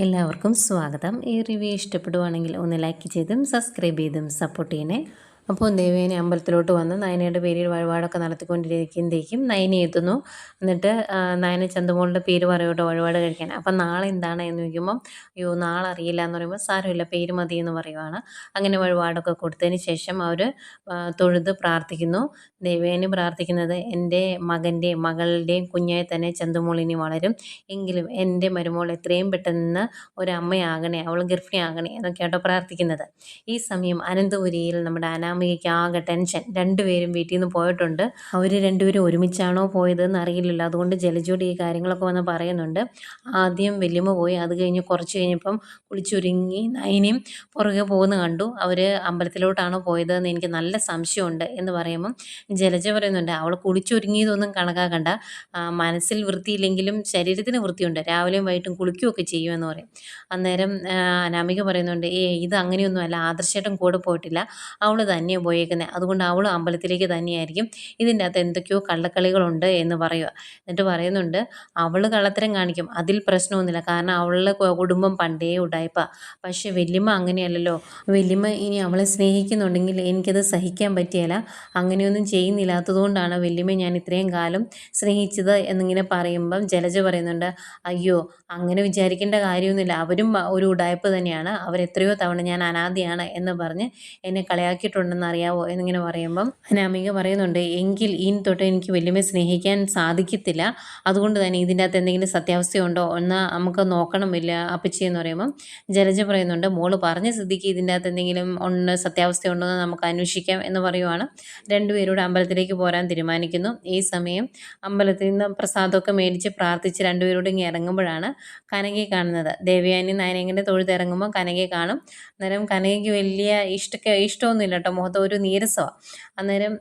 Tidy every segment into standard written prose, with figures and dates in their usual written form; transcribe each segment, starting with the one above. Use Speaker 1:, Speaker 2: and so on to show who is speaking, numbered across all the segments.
Speaker 1: എല്ലാവർക്കും സ്വാഗതം. ഈ റിവ്യൂ ഇഷ്ടപ്പെടുവാണെങ്കിൽ ഒന്ന് ലൈക്ക് ചെയ്തും സബ്സ്ക്രൈബ് ചെയ്തും സപ്പോർട്ട് ചെയ്യണേ. അപ്പോൾ ദേവേനെ അമ്പലത്തിലോട്ട് വന്ന് നയനയുടെ പേരിൽ വഴിപാടൊക്കെ നടത്തിക്കൊണ്ടിരിക്കുമ്പോഴേക്കും നയന എത്തുന്നു. എന്നിട്ട് നയന ചന്തുമോളുടെ പേര് പറയോട്ടോ വഴിപാട് കഴിക്കാൻ. അപ്പം നാളെ എന്താണ് എന്ന് ചോദിക്കുമ്പം അയ്യോ നാളെ അറിയില്ല എന്ന് പറയുമ്പോൾ സാരമില്ല പേര് മതി എന്ന് പറയുവാണ്. അങ്ങനെ വഴിപാടൊക്കെ കൊടുത്തതിന് ശേഷം അവർ തൊഴുത് പ്രാർത്ഥിക്കുന്നു. ദേവേനെ പ്രാർത്ഥിക്കുന്നത് എൻ്റെ മകൻ്റെയും മകളുടെയും കുഞ്ഞായി തന്നെ ചന്തുമോളിനി വളരും, എങ്കിലും എൻ്റെ മരുമോൾ എത്രയും പെട്ടെന്ന് ഒരമ്മയാകണേ, അവൾ ഗർഭിണിയാകണേ എന്നൊക്കെയാട്ടോ പ്രാർത്ഥിക്കുന്നത്. ഈ സമയം അനന്തപുരിയിൽ നമ്മുടെ അനാമികയ്ക്ക് ആകെ ടെൻഷൻ. രണ്ടുപേരും വീട്ടിൽ നിന്ന് പോയിട്ടുണ്ട്. അവർ രണ്ടുപേരും ഒരുമിച്ചാണോ പോയതെന്ന് അറിയില്ലല്ലോ. അതുകൊണ്ട് ജലജോട് ഈ കാര്യങ്ങളൊക്കെ വന്ന് പറയുന്നുണ്ട്. ആദ്യം വല്യമ്മ പോയി, അത് കഴിഞ്ഞ് കുറച്ച് കഴിഞ്ഞപ്പം കുളിച്ചൊരുങ്ങി നയനയും പുറകെ പോകുന്ന കണ്ടു. അവർ അമ്പലത്തിലോട്ടാണോ പോയതെന്ന് എനിക്ക് നല്ല സംശയമുണ്ട് എന്ന് പറയുമ്പം ജലജ പറയുന്നുണ്ട് അവൾ കുളിച്ചൊരുങ്ങിയതൊന്നും കണക്കാക്കണ്ട, മനസ്സിൽ വൃത്തിയില്ലെങ്കിലും ശരീരത്തിന് വൃത്തിയുണ്ട്, രാവിലെയും വൈകിട്ടും കുളിക്കുകയൊക്കെ ചെയ്യുമെന്ന് പറയും. അന്നേരം അനാമിക പറയുന്നുണ്ട് ഇത് അങ്ങനെയൊന്നും അല്ല, ആദർശേട്ടൻ കൂടെ പോയിട്ടില്ല, അവൾ തന്നെയാണ് പോയേക്കുന്നത്, അതുകൊണ്ട് അവൾ അമ്പലത്തിലേക്ക് തന്നെയായിരിക്കും, ഇതിൻ്റെ അകത്ത് എന്തൊക്കെയോ കള്ളക്കളികളുണ്ട് എന്ന് പറയുക. എന്നിട്ട് പറയുന്നുണ്ട് അവൾ കള്ളത്തരം കാണിക്കും, അതിൽ പ്രശ്നമൊന്നുമില്ല, കാരണം അവളുടെ കുടുംബം പണ്ടേ ഉടായിപ്പാ. പക്ഷെ വല്യമ്മ അങ്ങനെയല്ലല്ലോ, വല്യമ്മ ഇനി അവളെ സ്നേഹിക്കുന്നുണ്ടെങ്കിൽ എനിക്കത് സഹിക്കാൻ പറ്റിയല്ല, അങ്ങനെയൊന്നും ചെയ്യുന്നില്ലാത്തതുകൊണ്ടാണ് വല്യമ്മ ഞാൻ ഇത്രയും കാലം സ്നേഹിച്ചത് എന്നിങ്ങനെ പറയുമ്പം ജലജ പറയുന്നുണ്ട് അയ്യോ അങ്ങനെ വിചാരിക്കേണ്ട കാര്യമൊന്നുമില്ല, അവരും ഒരു ഉടായ്പ് തന്നെയാണ്, അവരെത്രയോ തവണ ഞാൻ അനാഥയാണ് എന്ന് പറഞ്ഞ് എന്നെ കളിയാക്കിയിട്ടുണ്ടെന്ന് അറിയാവോ എന്നിങ്ങനെ പറയുമ്പം അനാമിക പറയുന്നുണ്ട് എങ്കിൽ ഇനി തൊട്ട് എനിക്ക് വല്യമ്മയെ സ്നേഹിക്കാൻ സാധിക്കത്തില്ല, അതുകൊണ്ട് തന്നെ ഇതിൻ്റെ അകത്ത് എന്തെങ്കിലും സത്യാവസ്ഥയുണ്ടോ എന്ന് നമുക്ക് നോക്കണമില്ല അപ്പച്ചി എന്ന് പറയുമ്പം ജലജ പറയുന്നുണ്ട് മോള് പറഞ്ഞ സ്ഥിതിക്ക് ഇതിൻ്റെ അകത്ത് എന്തെങ്കിലും സത്യാവസ്ഥയുണ്ടോ എന്ന് നമുക്ക് അന്വേഷിക്കാം എന്ന് പറയുവാണ്. രണ്ടുപേരോട് അമ്പലത്തിലേക്ക് പോരാൻ തീരുമാനിക്കുന്നു. ഈ സമയം അമ്പലത്തിൽ നിന്ന് പ്രസാദമൊക്കെ മേടിച്ച് പ്രാർത്ഥിച്ച് രണ്ടുപേരോട് ഇങ്ങനെ ഇറങ്ങുമ്പോഴാണ് കനകയെ കാണുന്നത്. ദേവയാനി നയനയുടെ തൊഴുതിറങ്ങുമ്പോൾ കനകയെ കാണും. അന്നേരം കനകയ്ക്ക് വലിയ ഇഷ്ടമൊന്നുമില്ല കേട്ടോ, മുഖത്ത് ഒരു നീരസമാണ്. അന്നേരം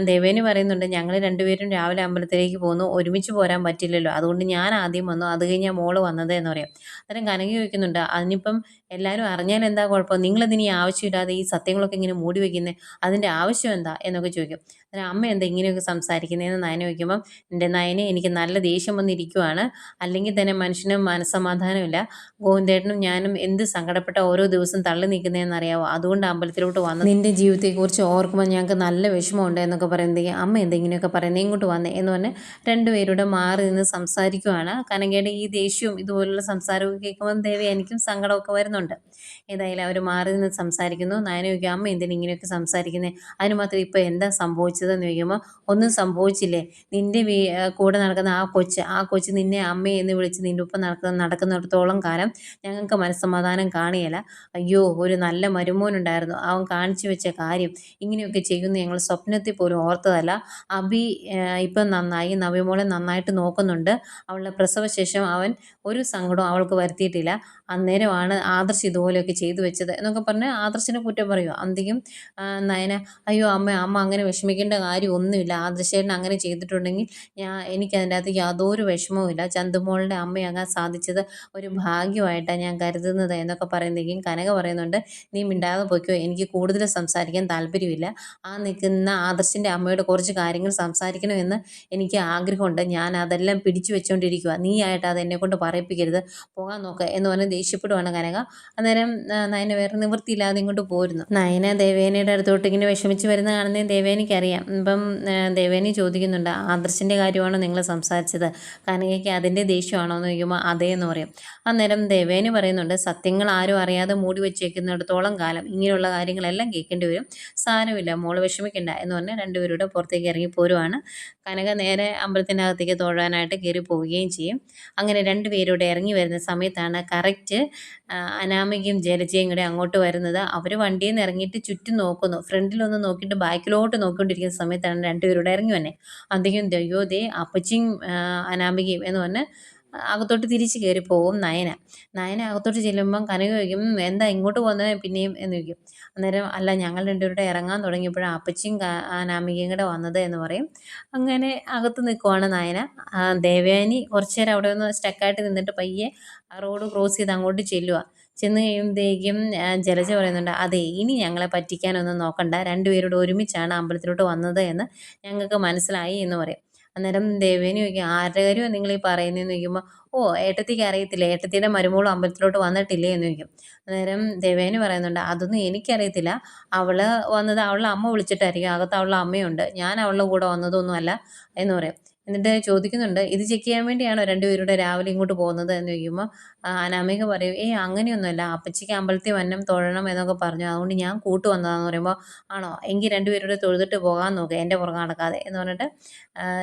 Speaker 1: ദേവേനി പറയുന്നുണ്ട് ഞങ്ങൾ രണ്ടുപേരും രാവിലെ അമ്പലത്തിലേക്ക് പോന്നു, ഒരുമിച്ച് പോരാൻ പറ്റില്ലല്ലോ, അതുകൊണ്ട് ഞാൻ ആദ്യം വന്നു, അത് കഴിഞ്ഞാൽ മോള് വന്നത് എന്ന് പറയും. അന്നേരം കനക ചോദിക്കുന്നുണ്ട് അതിനിപ്പം എല്ലാവരും അറിഞ്ഞാൽ എന്താ കുഴപ്പം, നിങ്ങളതിന് ഈ ആവശ്യമില്ലാതെ ഈ സത്യങ്ങളൊക്കെ ഇങ്ങനെ മൂടി വയ്ക്കുന്നത്, അതിൻ്റെ ആവശ്യം എന്താ എന്നൊക്കെ ചോദിക്കും. അന്നേരം അമ്മ എന്താ ഇങ്ങനെയൊക്കെ സംസാരിക്കുന്നതെന്ന് നയന ചോദിക്കുമ്പം എൻ്റെ നയനെ എനിക്ക് നല്ല ദേഷ്യം വന്നിരിക്കുവാണ്, അല്ലെങ്കിൽ തന്നെ മനുഷ്യന് മനസ്സമാധാനമില്ല, ഗോവിന്ദേട്ടനും ഞാനും എന്ത് സങ്കടപ്പെട്ട ഓരോ ദിവസം തള്ളി നിൽക്കുന്നതെന്ന് അറിയാവോ, അതുകൊണ്ട് അമ്പലത്തിലോട്ട് വന്ന് നിൻ്റെ ജീവിതത്തെക്കുറിച്ച് ഓർക്കുമ്പോൾ ഞങ്ങൾക്ക് നല്ല വിഷമമുണ്ട് എന്നൊക്കെ പറയുന്നത് അമ്മ എന്തെങ്കിലുമൊക്കെ പറയുന്നത് ഇങ്ങോട്ട് വന്നേ എന്ന് പറഞ്ഞ് രണ്ടുപേരുടെ മാറി നിന്ന് സംസാരിക്കുവാണ്. കനകയുടെ ഈ ദേഷ്യവും ഇതുപോലുള്ള സംസാരമൊക്കെ കേൾക്കുമ്പോൾ ദേവി എനിക്കും സങ്കടമൊക്കെ വരുന്നുണ്ട്. ഏതായാലും അവർ മാറി നിന്ന് സംസാരിക്കുന്നു. നയന ചോദിക്കും അമ്മ എന്തിനാ ഇങ്ങനെയൊക്കെ സംസാരിക്കുന്നത്, അതിന് മാത്രം ഇപ്പോൾ എന്താ സംഭവിച്ചതെന്ന് ചോദിക്കുമ്പോൾ ഒന്നും സംഭവിച്ചില്ലേ, നിൻ്റെ കൂടെ നടക്കുന്ന ആ കൊച്ച് നിന്നെ അമ്മയെ എന്ന് വിളിച്ച് നിൻ്റെ ഒപ്പം നടക്കുന്നിടത്തോളം കാലം ഞങ്ങൾക്ക് മനസ്സമാധാനം കാണിയല്ല, അയ്യോ ഒരു നല്ല മരുമോനുണ്ടായിരുന്നു, അവൻ കാണിച്ചു വെച്ച കാര്യം ഇങ്ങനെയൊക്കെ ചെയ്യുമെന്ന് ഞങ്ങൾ സ്വപ്നത്തിൽ പോലും ഓർത്തതല്ല, അഭി ഇപ്പം നന്നായി, നവ്യമോളെ നന്നായിട്ട് നോക്കുന്നുണ്ട്, അവളുടെ പ്രസവശേഷം അവൻ ഒരു സങ്കടവും അവൾക്ക് വരുത്തിയിട്ടില്ല, അന്നേരമാണ് ആദർശ് ഇതുപോലെയൊക്കെ ചെയ്തു വെച്ചത് എന്നൊക്കെ പറഞ്ഞ് ആദർശിനെ കുറ്റം പറയുക. അന്തിക്കും നയന അയ്യോ അമ്മ അങ്ങനെ വിഷമിക്കേണ്ട കാര്യമൊന്നുമില്ല, ആദർശേട്ടൻ അങ്ങനെ ചെയ്തിട്ടുണ്ടെങ്കിൽ എനിക്കതിൻ്റെ അകത്ത് യാതൊരു വിഷമവുമില്ല, ചന്തുമോളുടെ അമ്മയാകാൻ സാധിച്ചത് ഒരു ഭാഗ്യമായിട്ടാണ് ഞാൻ കരുതുന്നത് എന്നൊക്കെ പറയുന്നതെങ്കിൽ കനക പറയുന്നുണ്ട് നീ മിണ്ടാതെ പോയിക്കോ, എനിക്ക് കൂടുതൽ സംസാരിക്കാൻ താല്പര്യമില്ല, ആ നിൽക്കുന്ന ആദർശിൻ്റെ അമ്മയോട് കുറച്ച് കാര്യങ്ങൾ സംസാരിക്കണമെന്ന് എനിക്ക് ആഗ്രഹമുണ്ട്, ഞാൻ അതെല്ലാം പിടിച്ചു വെച്ചുകൊണ്ടിരിക്കുക, നീ ആയിട്ട് അത് എന്നെക്കൊണ്ട് പറയിപ്പിക്കരുത്, പോകാൻ നോക്കുക എന്ന് പറഞ്ഞ് ദേഷ്യപ്പെടുവാണ് കനക. അന്നേരം നയന വേറെ നിവൃത്തിയില്ലാതെ ഇങ്ങോട്ട് പോരുന്നു. നയന ദേവേനയുടെ അടുത്തോട്ട് ഇങ്ങനെ വിഷമിച്ച് വരുന്ന കാണുന്നത് ദേവേനിക്ക് അറിയാം. ഇപ്പം ദേവേനി ചോദിക്കുന്നുണ്ട് ആദർശിൻ്റെ കാര്യമാണോ നിങ്ങൾ സംസാരിച്ചത്, കനകയ്ക്ക് അതിൻ്റെ ദേഷ്യമാണോ എന്ന് ചോദിക്കുമ്പോൾ അതേ എന്ന് പറയും. അന്നേരം ദേവേനി പറയുന്നുണ്ട് സത്യങ്ങൾ ആരും അറിയാതെ മൂടി വെച്ചേക്കുന്നിടത്തോളം കാലം ഇങ്ങനെയുള്ള കാര്യങ്ങളെല്ലാം കേൾക്കേണ്ടി വരും, സാരമില്ല മോള് വിഷമിക്കണ്ട എന്ന് പറഞ്ഞ് രണ്ടുപേരുടെ പുറത്തേക്ക് ഇറങ്ങി പോരുവാണ്. കനക നേരെ അമ്പലത്തിനകത്തേക്ക് തൊഴാനായിട്ട് കയറി പോവുകയും ചെയ്യും. അങ്ങനെ രണ്ടുപേരോട് ഇറങ്ങി വരുന്ന സമയത്താണ് കറക്റ്റ് അനാമികയും ജലജയും കൂടെ അങ്ങോട്ട് വരുന്നത്. അവർ വണ്ടിയിൽ നിന്ന് ഇറങ്ങിയിട്ട് ചുറ്റും നോക്കുന്നു, ഫ്രണ്ടിലൊന്ന് നോക്കിയിട്ട് ബാക്കിലോട്ട് നോക്കിക്കൊണ്ടിരിക്കുന്ന സമയത്താണ് രണ്ടുപേരോട് ഇറങ്ങി വന്നെ. അധികം ദയ്യോ ദേ അപ്പച്ചിയും അനാമികയും എന്ന് പറഞ്ഞ് അകത്തോട്ട് തിരിച്ച് കയറി പോകും നയന അകത്തോട്ട് ചെല്ലുമ്പം കനക ചോദിക്കും എന്താ ഇങ്ങോട്ട് പോകുന്നത് പിന്നെയും എന്ന് ചോദിക്കും. അന്നേരം അല്ല ഞങ്ങൾ രണ്ടുപേരുടെ ഇറങ്ങാൻ തുടങ്ങിയപ്പോഴാണ് അപ്പച്ചിയും അനാമികയും കൂടെ വന്നത് എന്ന് പറയും. അങ്ങനെ അകത്ത് നിൽക്കുവാണ് നയന. ദേവയാനി കുറച്ച് നേരം അവിടെ ഒന്ന് സ്റ്റക്കായിട്ട് നിന്നിട്ട് പയ്യെ റോഡ് ക്രോസ് ചെയ്ത് അങ്ങോട്ട് ചെന്ന് കഴിയുമ്പോഴത്തേക്കും ജലജ പറയുന്നുണ്ട് അതെ ഇനി ഞങ്ങളെ പറ്റിക്കാനൊന്നും നോക്കണ്ട, രണ്ടുപേരോട് ഒരുമിച്ചാണ് അമ്പലത്തിലോട്ട് വന്നത് എന്ന് ഞങ്ങൾക്ക് മനസ്സിലായി എന്ന് പറയും. അന്നേരം ദേവേനി ചോദിക്കും ആരുടെ കാര്യമാണ് നിങ്ങൾ ഈ പറയുന്നതെന്ന് ചോദിക്കുമ്പോൾ ഓ ഏട്ടത്തിക്ക് അറിയത്തില്ലേ, ഏട്ടത്തിയുടെ മരുമോളും അമ്പലത്തിലോട്ട് വന്നിട്ടില്ലേ എന്ന് ചോദിക്കും. അന്നേരം ദേവയാനി പറയുന്നുണ്ട്, അതൊന്നും എനിക്കറിയത്തില്ല, അവള് വന്നത് അവളുടെ അമ്മ വിളിച്ചിട്ടായിരിക്കും, അകത്ത് അവളുടെ അമ്മയുണ്ട്, ഞാൻ അവളുടെ കൂടെ വന്നതൊന്നുമല്ല എന്ന് പറയും. എന്നിട്ട് ചോദിക്കുന്നുണ്ട്, ഇത് ചെക്ക് ചെയ്യാൻ വേണ്ടിയാണോ രണ്ടുപേരുടെ രാവിലെ ഇങ്ങോട്ട് പോകുന്നത് എന്ന് ചോദിക്കുമ്പോൾ അനാമിക പറയും, അങ്ങനെയൊന്നുമല്ല, അപ്പച്ചിക്ക് അമ്പലത്തിൽ വന്നം തൊഴണം എന്നൊക്കെ പറഞ്ഞു, അതുകൊണ്ട് ഞാൻ കൂട്ട് വന്നതാന്ന് പറയുമ്പോൾ, ആണോ എങ്കിൽ രണ്ടുപേരുടെ തൊഴുതിട്ട് പോകാൻ നോക്കുക, എൻ്റെ പുറകെ നടക്കാതെ എന്ന് പറഞ്ഞിട്ട്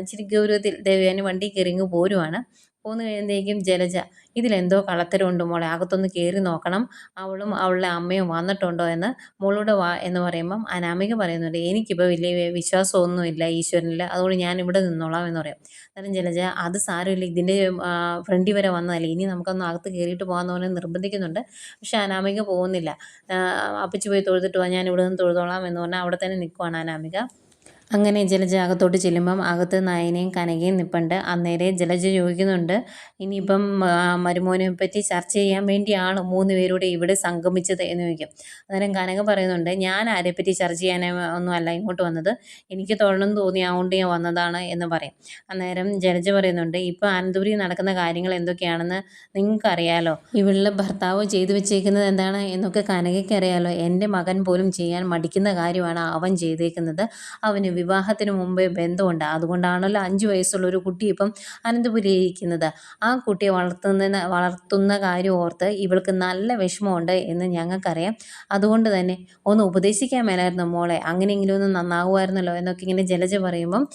Speaker 1: ഇച്ചിരി ഗൗരവത്തിൽ ദേവയാനി വണ്ടി കയറി ഇങ്ങ് പോരുവാണ്. പോന്നു കഴിയുമ്പോഴേക്കും ജലജ, ഇതിലെന്തോ കള്ളത്തരമുണ്ട് മോളെ, അകത്തൊന്ന് കയറി നോക്കണം, അവളും അവളുടെ അമ്മയും വന്നിട്ടുണ്ടോ എന്ന്, മോളൂടെ വാ എന്ന് പറയുമ്പം അനാമിക പറയുന്നുണ്ട്, എനിക്കിപ്പോൾ വലിയ വിശ്വാസമൊന്നുമില്ല ഈശ്വരനിൽ, അതുകൊണ്ട് ഞാൻ ഇവിടെ നിന്നോളാം എന്ന് പറയും. അന്നേരം ജലജ, അത് സാരമില്ല, ഇതിൻ്റെ ഫ്രണ്ടിൽ വരെ വന്നതല്ലേ, ഇനി നമുക്കൊന്ന് അകത്ത് കയറിയിട്ട് പോകാമെന്ന് പറഞ്ഞ് നിർബന്ധിക്കുന്നുണ്ട്. പക്ഷെ അനാമിക പോകുന്നില്ല. അപ്പച്ചി പോയി തൊഴുതിട്ട് വാ, ഞാൻ ഇവിടെ നിന്ന് തൊഴുതോളാം എന്ന് പറഞ്ഞാൽ അവിടെ തന്നെ നിൽക്കുവാണ് അനാമിക. അങ്ങനെ ജലജ അകത്തോട്ട് ചെല്ലുമ്പം അകത്ത് നയനയും കനകയും നിൽപ്പുണ്ട്. അന്നേരം ജലജ ചോദിക്കുന്നുണ്ട്, ഇനിയിപ്പം മരുമോനെ പറ്റി ചർച്ച ചെയ്യാൻ വേണ്ടിയാണ് 3 പേരൂടെ ഇവിടെ സംഗമിച്ചത് എന്ന് ചോദിക്കും. അന്നേരം കനക പറയുന്നുണ്ട്, ഞാൻ ആരെപ്പറ്റി ചർച്ച ചെയ്യാൻ ഒന്നും അല്ല ഇങ്ങോട്ട് വന്നത്, എനിക്ക് തൊഴണം തോന്നി, അതുകൊണ്ട് ഞാൻ വന്നതാണ് എന്ന് പറയും. അന്നേരം ജലജ പറയുന്നുണ്ട്, ഇപ്പോൾ അനന്തപുരി നടക്കുന്ന കാര്യങ്ങൾ എന്തൊക്കെയാണെന്ന് നിങ്ങൾക്കറിയാലോ, ഇവളുടെ ഭർത്താവ് ചെയ്തു വെച്ചേക്കുന്നത് എന്താണ് എന്നൊക്കെ കനകയ്ക്ക് അറിയാലോ. എൻ്റെ മകൻ പോലും ചെയ്യാൻ മടിക്കുന്ന കാര്യമാണ് അവൻ ചെയ്തേക്കുന്നത്. അവന് വിവാഹത്തിന് മുമ്പേ ബന്ധമുണ്ട്, അതുകൊണ്ടാണല്ലോ 5 വയസ്സുള്ള ഒരു കുട്ടി ഇപ്പം അനന്തപുരിയിൽ ഇരിക്കുന്നത്. ആ കുട്ടിയെ വളർത്തുന്ന കാര്യം ഓർത്ത് ഇവൾക്ക് നല്ല വിഷമമുണ്ട് എന്ന് ഞങ്ങൾക്കറിയാം. അതുകൊണ്ട് തന്നെ ഒന്ന് ഉപദേശിക്കാൻ മേലായിരുന്നു മോളെ, അങ്ങനെയെങ്കിലും ഒന്ന് നന്നാവുമായിരുന്നല്ലോ എന്നൊക്കെ ഇങ്ങനെ ജലജ പറയുമ്പം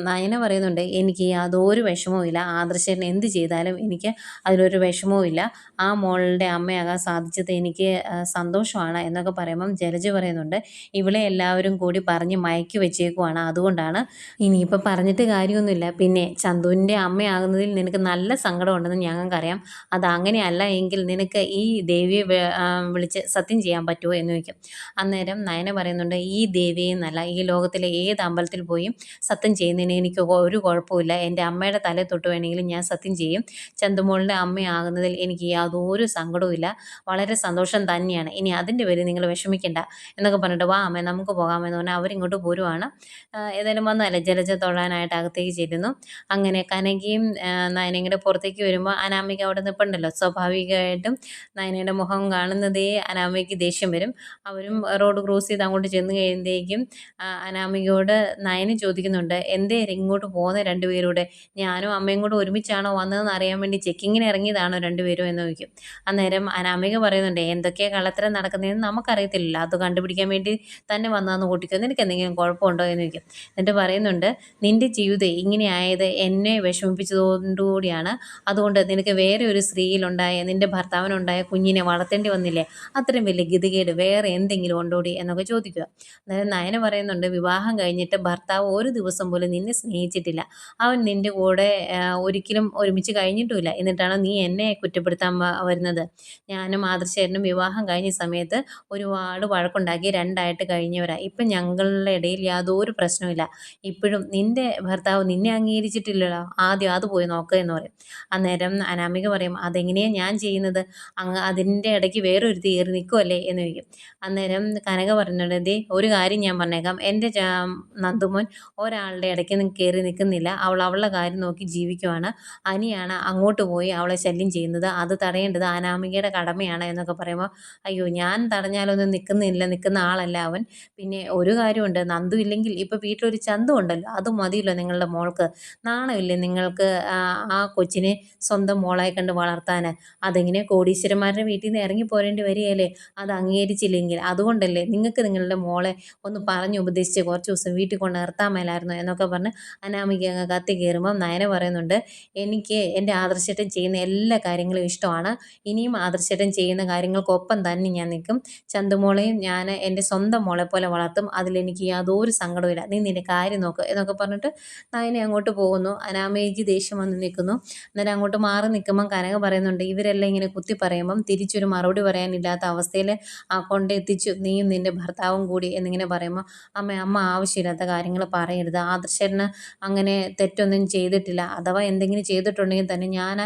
Speaker 1: നയന പറയുന്നുണ്ട്, എനിക്ക് യാതൊരു വിഷമവും ഇല്ല, ആദർശേട്ടൻ എന്ത് ചെയ്താലും എനിക്ക് അതിലൊരു വിഷമവും ഇല്ല, ആ മോളുടെ അമ്മയാകാൻ സാധിച്ചത് എനിക്ക് സന്തോഷമാണ് എന്നൊക്കെ പറയുമ്പം ജലജ പറയുന്നുണ്ട്, ഇവളെ എല്ലാവരും കൂടി പറഞ്ഞ് മയക്കി വെച്ചേക്കുവാണ്, അതുകൊണ്ടാണ്. ഇനിയിപ്പോൾ പറഞ്ഞിട്ട് കാര്യമൊന്നുമില്ല, പിന്നെ ചന്തുവിൻ്റെ അമ്മയാകുന്നതിൽ നിനക്ക് നല്ല സങ്കടമുണ്ടെന്ന് ഞങ്ങൾക്കറിയാം, അത് അങ്ങനെയല്ല എങ്കിൽ നിനക്ക് ഈ ദേവിയെ വിളിച്ച് സത്യം ചെയ്യാൻ പറ്റുമോ എന്ന് ചോദിക്കും. അന്നേരം നയന പറയുന്നുണ്ട്, ഈ ദേവിയെ എന്നല്ല, ഈ ലോകത്തിലെ ഏത് അമ്പലത്തിൽ പോയും സത്യം ചെയ്യുന്നതിന് എനിക്ക് ഒരു കുഴപ്പമില്ല, എൻ്റെ അമ്മയുടെ തലയിൽ തൊട്ട് വേണമെങ്കിലും ഞാൻ സത്യം ചെയ്യും, ചന്തുമോളുടെ അമ്മയാകുന്നതിൽ എനിക്ക് യാതൊരു സങ്കടവും ഇല്ല, വളരെ സന്തോഷം തന്നെയാണ്, ഇനി അതിൻ്റെ പേരിൽ നിങ്ങൾ വിഷമിക്കേണ്ട എന്നൊക്കെ പറഞ്ഞിട്ട്, വാ അമ്മേ നമുക്ക് പോകാമെന്ന് പറഞ്ഞാൽ അവരിങ്ങോട്ട് പോരുവാണ്. ഏതായാലും വന്നതല്ലേ, ജലജ തൊഴാനായിട്ട് അകത്തേക്ക് ചെല്ലുന്നു. അങ്ങനെ കനകയും നയനയും കൂടെ പുറത്തേക്ക് വരുമ്പോൾ അനാമിക അവിടെ നിൽപ്പുണ്ടല്ലോ, സ്വാഭാവികമായിട്ടും നയനയുടെ മുഖം കാണുന്നതേ അനാമികയ്ക്ക് ദേഷ്യം വരും. അവരും റോഡ് ക്രോസ് ചെയ്ത് അങ്ങോട്ട് ചെന്ന് കഴിയുമ്പോഴേക്കും അനാമികയോട് നയന ചോദിക്കുന്നുണ്ട്, എന്തേ ഇങ്ങോട്ട് പോകുന്ന രണ്ടുപേരൂടെ, ഞാനും അമ്മയും കൂടെ ഒരുമിച്ചാണോ വന്നതെന്ന് അറിയാൻ വേണ്ടി ചെക്കിങ്ങിന് ഇറങ്ങിയതാണോ രണ്ടുപേരും എന്ന് ചോദിക്കും. അന്നേരം അനാമിക പറയുന്നുണ്ട്, എന്തൊക്കെയാണ് കള്ളത്തരം നടക്കുന്നതെന്ന് നമുക്കറിയത്തില്ലല്ലോ, അത് കണ്ടുപിടിക്കാൻ വേണ്ടി തന്നെ വന്നതെന്ന് കൂട്ടിക്കോ, നിനക്ക് എന്തെങ്കിലും കുഴപ്പമുണ്ടോ എന്ന് ചോദിക്കും. എന്നിട്ട് പറയുന്നുണ്ട്, നിൻ്റെ ജീവിതം ഇങ്ങനെ ആയത് എന്നെ വിഷമിപ്പിച്ചതുകൊണ്ടുകൂടിയാണ്, അതുകൊണ്ട് നിനക്ക് വേറെ ഒരു സ്ത്രീയിലുണ്ടായ, നിൻ്റെ ഭർത്താവിനുണ്ടായ കുഞ്ഞിനെ വളർത്തേണ്ടി വന്നില്ലേ, അത്രയും വലിയ ഗതികേട് വേറെ എന്തെങ്കിലും ഉണ്ടോടി എന്നൊക്കെ ചോദിക്കുക. അന്നേരം നയന പറയുന്നുണ്ട്, വിവാഹം കഴിഞ്ഞിട്ട് ഭർത്താവ് ഒരു ദിവസം പോലും നിന്നെ സ്നേഹിച്ചിട്ടില്ല, അവൻ നിൻ്റെ കൂടെ ഒരിക്കലും ഒരുമിച്ച് കഴിഞ്ഞിട്ടുമില്ല, എന്നിട്ടാണ് നീ എന്നെ കുറ്റപ്പെടുത്താൻ വരുന്നത്. ഞാനും ആദർശേട്ടനും വിവാഹം കഴിഞ്ഞ സമയത്ത് ഒരുപാട് വഴക്കുണ്ടാക്കി രണ്ടായിട്ട് കഴിഞ്ഞവരാണ്, ഇപ്പം ഞങ്ങളുടെ ഇടയിൽ യാതൊരു പ്രശ്നമില്ല, ഇപ്പോഴും നിൻ്റെ ഭർത്താവ് നിന്നെ അംഗീകരിച്ചിട്ടില്ലല്ലോ, ആദ്യം അത് പോയി നോക്കുക എന്ന് പറയും. അന്നേരം അനാമിക പറയും, അതെങ്ങനെയാണ് ഞാൻ ചെയ്യുന്നത്, അതിൻ്റെ ഇടയ്ക്ക് വേറൊരുത്തി കയറി നിൽക്കുമല്ലേ എന്ന് ചോദിക്കും. അന്നേരം കനക പറയുന്നുണ്ട്, ദേ ഒരു കാര്യം ഞാൻ പറഞ്ഞേക്കാം, എൻ്റെ നന്ദുമോൻ ഒരാളുടെ ഇടയ്ക്ക് കയറി നിൽക്കുന്നില്ല, അവൾ അവളുടെ കാര്യം നോക്കി ജീവിക്കുവാണ്, അനിയാണ് അങ്ങോട്ട് പോയി അവളെ ശല്യം ചെയ്യുന്നത്, അത് തടയേണ്ടത് അനാമികയുടെ കടമയാണ് എന്നൊക്കെ പറയുമ്പോൾ, അയ്യോ ഞാൻ തടഞ്ഞാലൊന്നും നിൽക്കുന്ന ആളല്ല അവൻ, പിന്നെ ഒരു കാര്യമുണ്ട്, നന്ദു ഇല്ലെങ്കിൽ ഇപ്പോൾ വീട്ടിലൊരു ചന്തു ഉണ്ടല്ലോ, അത് മതിയല്ലോ നിങ്ങളുടെ മോൾക്ക്, നാണമില്ലേ നിങ്ങൾക്ക് ആ കൊച്ചിനെ സ്വന്തം മോളായി കണ്ട് വളർത്താൻ, അതെങ്ങനെ കോടീശ്വരന്മാരുടെ വീട്ടിൽ നിന്ന് ഇറങ്ങി പോരേണ്ടി വരികയല്ലേ, അത് അംഗീകരിച്ചില്ലെങ്കിൽ, അതുകൊണ്ടല്ലേ നിങ്ങൾക്ക് നിങ്ങളുടെ മോളെ ഒന്ന് പറഞ്ഞ് ഉപദേശിച്ച് കുറച്ച് ദിവസം വീട്ടിൽ കൊണ്ട് നിർത്താൻ മേലായിരുന്നു എന്നൊക്കെ പറഞ്ഞ് അനാമിക അങ്ങ് കത്തി കയറുമ്പം നയന പറയുന്നുണ്ട്, എനിക്ക് എൻ്റെ ആദർശേട്ടൻ ചെയ്യുന്ന എല്ലാ കാര്യങ്ങളും ഇഷ്ടമാണ്, ഇനിയും ആദർശേട്ടൻ ചെയ്യുന്ന കാര്യങ്ങൾക്കൊപ്പം തന്നെ ഞാൻ നിൽക്കും, ചന്തുമോളെയും ഞാൻ എൻ്റെ സ്വന്തം മോളെ പോലെ വളർത്തും, അതിലെനിക്ക് യാതൊരു സങ്കടമില്ല, നീ നിൻ്റെ കാര്യം നോക്ക് എന്നൊക്കെ പറഞ്ഞിട്ട് നയന അങ്ങോട്ട് പോകുന്നു. അനാമികയ്ക്ക് ദേഷ്യം വന്ന് നിൽക്കുന്നു. അന്നേരം അങ്ങോട്ട് മാറി നിൽക്കുമ്പം കനക പറയുന്നുണ്ട്, ഇവരെല്ലാം ഇങ്ങനെ കുത്തി പറയുമ്പം തിരിച്ചൊരു മറുപടി പറയാനില്ലാത്ത അവസ്ഥയിൽ കൊണ്ടെത്തിച്ചു നീയും നിൻ്റെ ഭർത്താവും കൂടി എന്നിങ്ങനെ പറയുമ്പോൾ, അമ്മ ആവശ്യമില്ലാത്ത കാര്യങ്ങൾ പറയരുത്, ആദർശേട്ടന് അങ്ങനെ തെറ്റൊന്നും ചെയ്തിട്ടില്ല, അഥവാ എന്തെങ്കിലും ചെയ്തിട്ടുണ്ടെങ്കിൽ തന്നെ ഞാൻ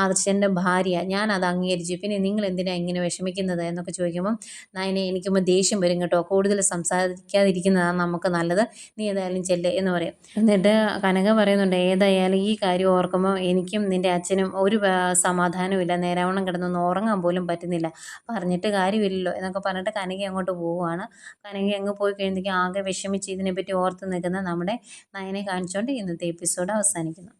Speaker 1: ആദർശൻ്റെ ഭാര്യ, ഞാൻ അത് അംഗീകരിച്ചു, പിന്നെ നിങ്ങൾ എന്തിനാണ് ഇങ്ങനെ വിഷമിക്കുന്നത് എന്നൊക്കെ ചോദിക്കുമ്പം, നയനെ എനിക്കുമ്പോൾ ദേഷ്യം വരും കേട്ടോ, കൂടുതൽ സംസാരിക്കാതിരിക്കുന്നതാണ് നമുക്ക് നല്ലത് നല്ലത്, നീ ഏതായാലും ചെല്ല് എന്ന് പറയും. എന്നിട്ട് കനക പറയുന്നുണ്ട്, ഏതായാലും ഈ കാര്യം ഓർക്കുമ്പോൾ എനിക്കും നിൻ്റെ അച്ഛനും ഒരു സമാധാനവും ഇല്ല, നേരാവണ്ണം കിടന്നൊന്ന് ഉറങ്ങാൻ പോലും പറ്റുന്നില്ല, പറഞ്ഞിട്ട് കാര്യമില്ലല്ലോ എന്നൊക്കെ പറഞ്ഞിട്ട് കനക അങ്ങോട്ട് പോവുകയാണ്. കനക അങ്ങ് പോയി കഴിയുമ്പോഴേക്കും ആകെ വിഷമിച്ച് ഇതിനെപ്പറ്റി ഓർത്ത് നിൽക്കുന്ന നമ്മുടെ നയനെ കാണിച്ചുകൊണ്ട് ഇന്നത്തെ എപ്പിസോഡ് അവസാനിക്കുന്നു.